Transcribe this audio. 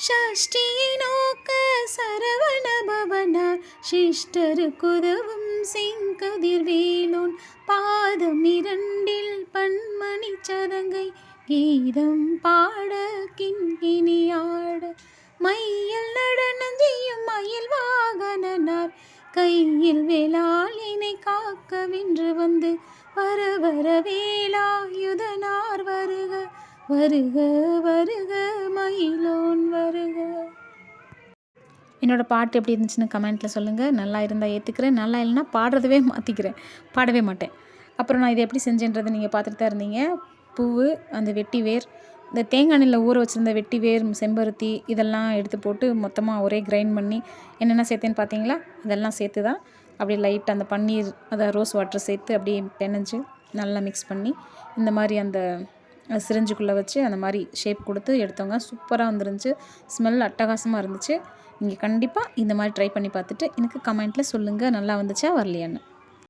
ஷஷ்டியை நோக்க சரவண பவனார் சிஷ்டருக்குதவும் செங்கதிர் வேலோன் பாதம் இரண்டில் பன்மணி சதங்கை கீதம் பாட கிண்கிணியாட மையல் நடனம் செய்யும் மயில் வாகனனார் கையில் வேளாளினை காக்க வென்று வந்து வர வர வேலாயுதனார் வருக வருக வருக மயிலோன் வருக. என்னோடய பாட்டு எப்படி இருந்துச்சுன்னு கமெண்ட்டில் சொல்லுங்கள். நல்லா இருந்தால் ஏற்றுக்கிறேன், நல்லா இல்லைன்னா பாடுறதவே மாற்றிக்கிறேன், பாடவே மாட்டேன். அப்புறம் நான் இதை எப்படி செஞ்சேன்றதை நீங்கள் பார்த்துட்டு தான் இருந்தீங்க. பூவு, அந்த வெட்டி வேர், இந்த தேங்காய் எண்ணெயில் ஊற வச்சுருந்த வெட்டி வேர், செம்பருத்தி இதெல்லாம் எடுத்து போட்டு மொத்தமாக ஒரே கிரைண்ட் பண்ணி என்னென்ன சேர்த்தேன்னு பார்த்தீங்களா? அதெல்லாம் சேர்த்து தான் அப்படியே லைட்டாக அந்த பன்னீர், அதை ரோஸ் வாட்டர் சேர்த்து அப்படியே பெனஞ்சு நல்லா மிக்ஸ் பண்ணி இந்த மாதிரி அந்த சிரிஞ்சுக்குள்ளே வச்சு அந்த மாதிரி ஷேப் கொடுத்து எடுத்தவங்க. சூப்பராக வந்துருந்துச்சு, ஸ்மெல் அட்டகாசமாக இருந்துச்சு. நீங்கள் கண்டிப்பாக இந்த மாதிரி ட்ரை பண்ணி பார்த்துட்டு எனக்கு கமெண்ட்டில் சொல்லுங்கள் நல்லா வந்துச்சா வரலையான்னு.